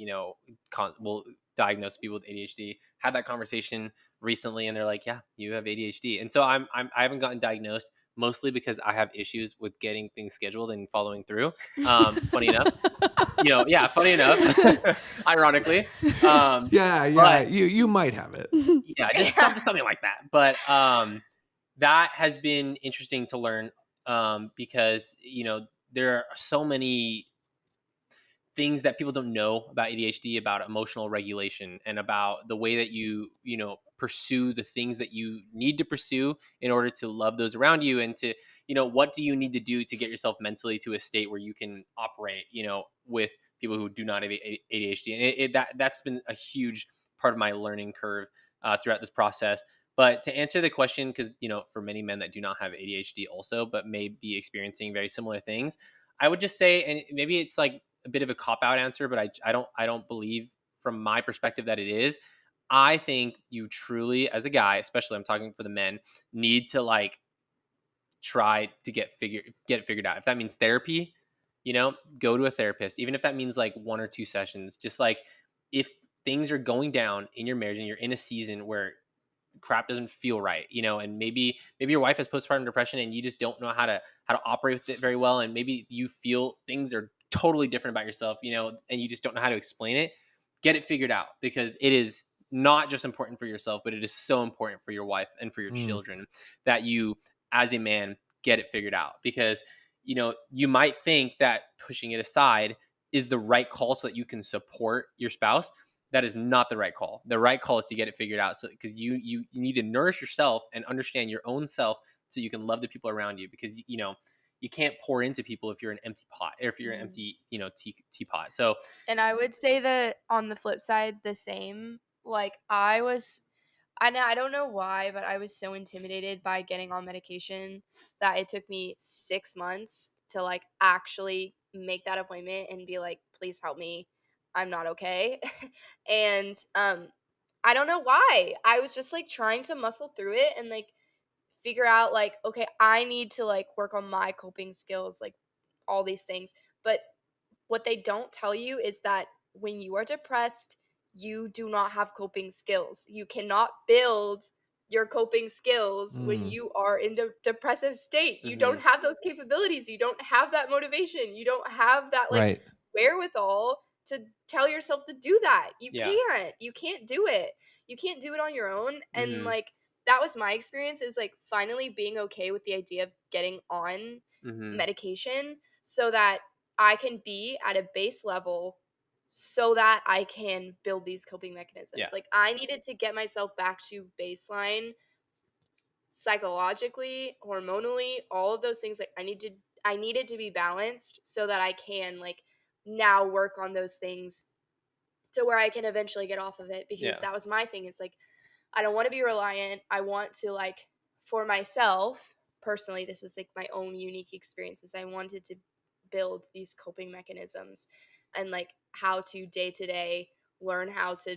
will diagnose people with ADHD. Had that conversation recently and they're like, yeah, you have ADHD. And so I haven't gotten diagnosed, mostly because I have issues with getting things scheduled and following through. Funny enough, funny enough, ironically. You might have it. Yeah, just something like that. But that has been interesting to learn because, there are so many things that people don't know about ADHD, about emotional regulation, and about the way that you pursue the things that you need to pursue in order to love those around you, and to, what do you need to do to get yourself mentally to a state where you can operate, with people who do not have ADHD. And that's been a huge part of my learning curve throughout this process. But to answer the question, because, for many men that do not have ADHD also, but may be experiencing very similar things, I would just say, and maybe it's like a bit of a cop-out answer, but I don't believe from my perspective that it is. I think you truly, as a guy, especially I'm talking for the men, need to like try to get it figured out. If that means therapy, go to a therapist, even if that means like 1 or 2 sessions. Just like, if things are going down in your marriage and you're in a season where crap doesn't feel right, and maybe your wife has postpartum depression and you just don't know how to operate with it very well, and maybe you feel things are totally different about yourself, and you just don't know how to explain it. Get it figured out, because it is not just important for yourself, but it is so important for your wife and for your children that you, as a man, get it figured out. Because you might think that pushing it aside is the right call so that you can support your spouse. That is not the right call. The right call is to get it figured out. So, because you need to nourish yourself and understand your own self so you can love the people around you. Because you can't pour into people if you're an empty pot, or if you're an empty teapot. So, and I would say that on the flip side, the same. Like I don't know why, but I was so intimidated by getting on medication that it took me 6 months to like actually make that appointment and be like, please help me, I'm not okay. And I don't know why. I was just like trying to muscle through it and like figure out like, okay, I need to like work on my coping skills, like all these things. But what they don't tell you is that when you are depressed, you do not have coping skills. You cannot build your coping skills when you are in a depressive state. You don't have those capabilities. You don't have that motivation. You don't have that like wherewithal to tell yourself to do that. You can't. You can't do it. You can't do it on your own. And like that was my experience, is like finally being okay with the idea of getting on medication so that I can be at a base level so that I can build these coping mechanisms. Yeah. Like I needed to get myself back to baseline psychologically, hormonally, all of those things. Like I needed to be balanced so that I can like now work on those things to where I can eventually get off of it, because that was my thing. Is like I don't want to be reliant. I want to like, for myself personally, this is like my own unique experiences. I wanted to build these coping mechanisms and like how to day to day learn how to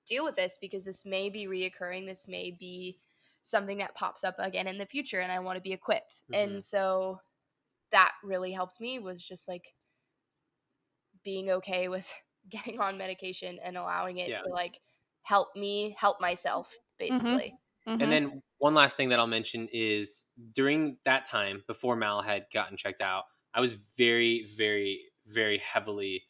deal with this, because this may be reoccurring. This may be something that pops up again in the future and I want to be equipped. And so that really helped me, was just like being okay with getting on medication and allowing it to like help me help myself, basically. And then one last thing that I'll mention is during that time before Mal had gotten checked out, I was very, very, very heavily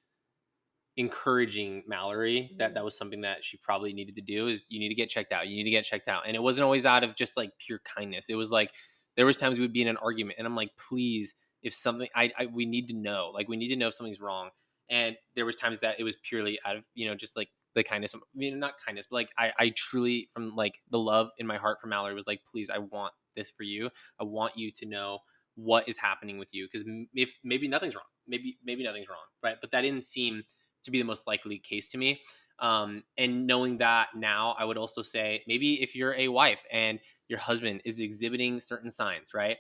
encouraging Mallory that was something that she probably needed to do. Is you need to get checked out. You need to get checked out. And it wasn't always out of just like pure kindness. It was like there was times we would be in an argument and I'm like, please, if something we need to know, like we need to know if something's wrong. And there was times that it was purely out of, just like the kindness. I mean, not kindness, but like I truly, from like the love in my heart for Mallory, was like, please, I want this for you. I want you to know what is happening with you, because if maybe nothing's wrong, maybe nothing's wrong, right? But that didn't seem to be the most likely case to me. And knowing that now, I would also say maybe if you're a wife and your husband is exhibiting certain signs, right?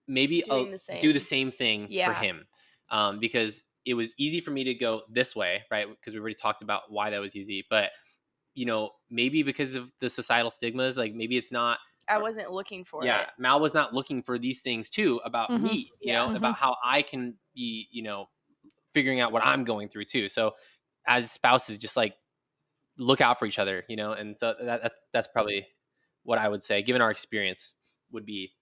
Maybe do the same thing for him, because it was easy for me to go this way, right? Because we already talked about why that was easy, but maybe because of the societal stigmas, like maybe it's not. I wasn't looking for it. Mal was not looking for these things too about me, about how I can be, figuring out what I'm going through too. So as spouses, just like look out for each other, and so that's probably what I would say, given our experience, would be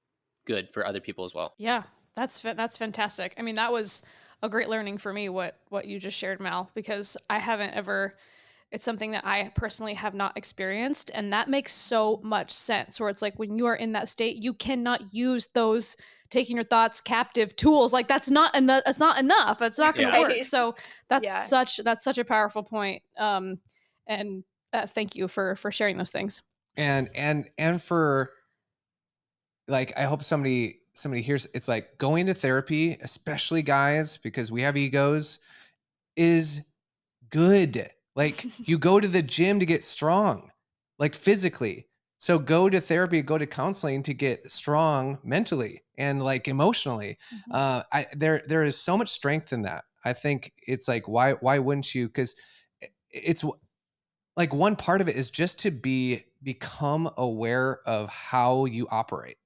good for other people as well. Yeah, that's fantastic. I mean, that was a great learning for me, what you just shared, Mal, because I haven't ever, it's something that I personally have not experienced, and that makes so much sense, where it's like when you are in that state, you cannot use those taking your thoughts captive tools. Like that's not enough. It's not enough. That's not going to work. So that's such a powerful point. And thank you for sharing those things. And for like, I hope somebody hears, it's like going to therapy, especially guys, because we have egos, is good. Like you go to the gym to get strong, like physically. So go to therapy, go to counseling to get strong mentally and like emotionally. There is so much strength in that. I think it's like, why wouldn't you? Because it's like one part of it is just to become aware of how you operate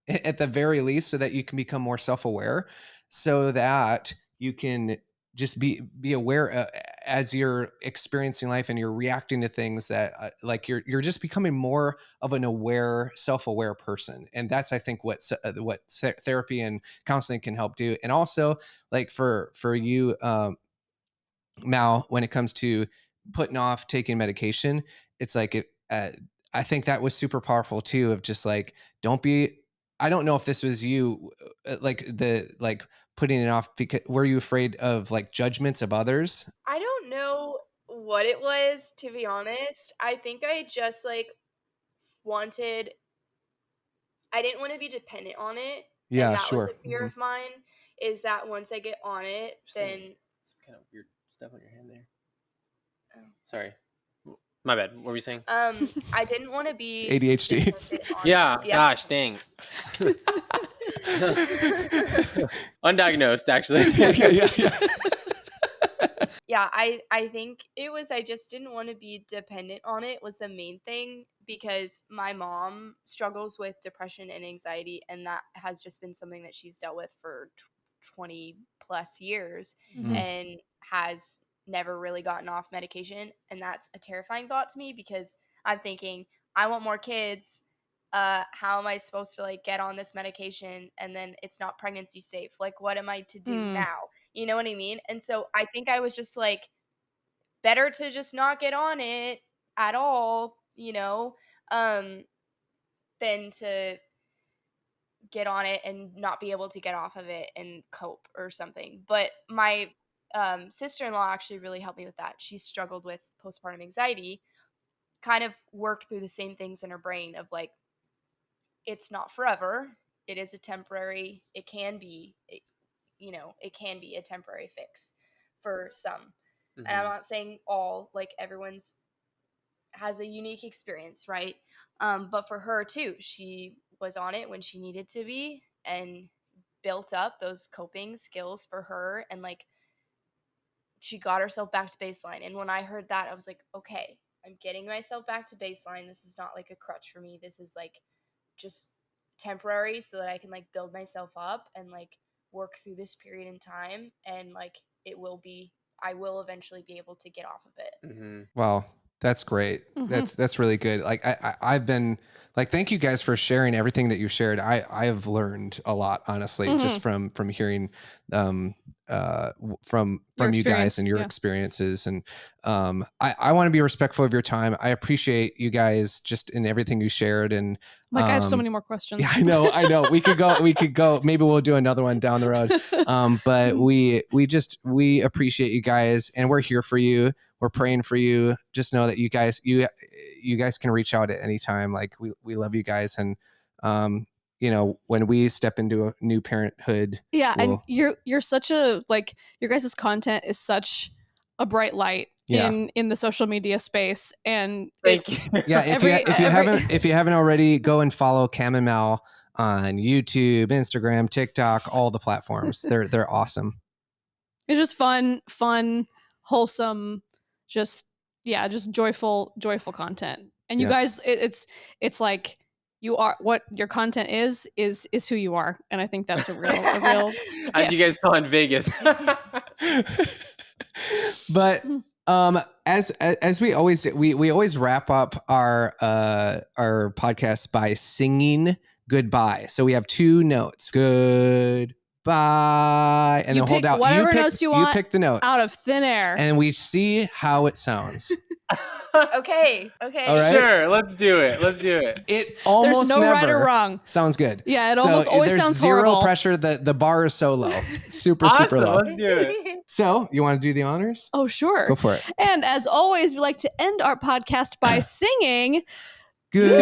at the very least, so that you can become more self-aware, so that you can just be aware as you're experiencing life and you're reacting to things, that like you're just becoming more of an aware, self-aware person. And that's, I think, what therapy and counseling can help do. And also, like for you, Mal, when it comes to putting off taking medication, it's like I think that was super powerful too, of just like, don't be, I don't know if this was you, like putting it off because were you afraid of like judgments of others? I don't know what it was, to be honest. I think I just like wanted, I didn't want to be dependent on it. Yeah, and that sure. was a fear of mine, is that once I get on it, then some kind of weird stuff on your hand there. Oh. Sorry. My bad. What were you saying? I didn't want to be ADHD. Yeah, gosh, dang. Undiagnosed, actually. Yeah, I think it was, I just didn't want to be dependent on it, was the main thing, because my mom struggles with depression and anxiety, and that has just been something that she's dealt with for 20 plus years and has never really gotten off medication. And that's a terrifying thought to me, because I'm thinking, I want more kids. How am I supposed to like get on this medication and then it's not pregnancy safe? Like, what am I to do now? You know what I mean? And so I think I was just like, better to just not get on it at all, than to get on it and not be able to get off of it and cope or something. But my sister-in-law actually really helped me with that. She struggled with postpartum anxiety, kind of worked through the same things in her brain of like, it's not forever. It is a temporary, it can be a temporary fix for some. And I'm not saying all, like everyone's has a unique experience, right? But for her too, she was on it when she needed to be and built up those coping skills for her, and like she got herself back to baseline. And when I heard that, I was like, okay, I'm getting myself back to baseline. This is not like a crutch for me. This is like just temporary so that I can like build myself up and like work through this period in time, and like I will eventually be able to get off of it. Wow. That's great. That's really good. Like I've been like, thank you guys for sharing everything that you shared. I have learned a lot, honestly, just from hearing from you guys and your experiences. And I want to be respectful of your time. I appreciate you guys just in everything you shared. And like I have so many more questions. Yeah, I know. We could go. Maybe we'll do another one down the road. But we appreciate you guys, and we're here for you. We're praying for you. Just know that you guys can reach out at any time. Like we love you guys, and when we step into a new parenthood. And you're such a, like, your guys' content is such a bright light in the social media space. And thank you. Yeah, if you haven't already, go and follow Cam and Mal on YouTube, Instagram, TikTok, all the platforms. They're awesome. It's just fun, wholesome, just joyful content. And you guys, it's like, you are what your content is who you are. And I think that's a real as gift. You guys saw in Vegas. But as we always do, we always wrap up our podcast by singing goodbye. So we have 2 notes. Goodbye. And then hold out whatever notes you want. You pick the notes out of thin air. And we see how it sounds. Okay. All right? Sure, let's do it. It almost There's no never right or wrong. Sounds good. Yeah, it almost always sounds horrible. Zero pressure. The bar is so low. Super low. Let's do it. So, you want to do the honors? Oh, sure. Go for it. And as always, we like to end our podcast by singing Goodbye.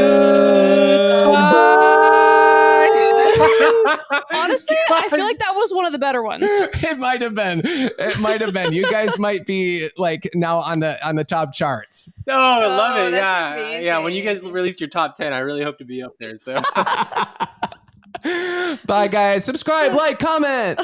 Honestly, I feel like that was one of the better ones. It might have been. You guys might be like now on the top charts. Oh, I love it. Amazing. Yeah. When you guys released your top 10, I really hope to be up there. So bye, guys. Subscribe, like, comment.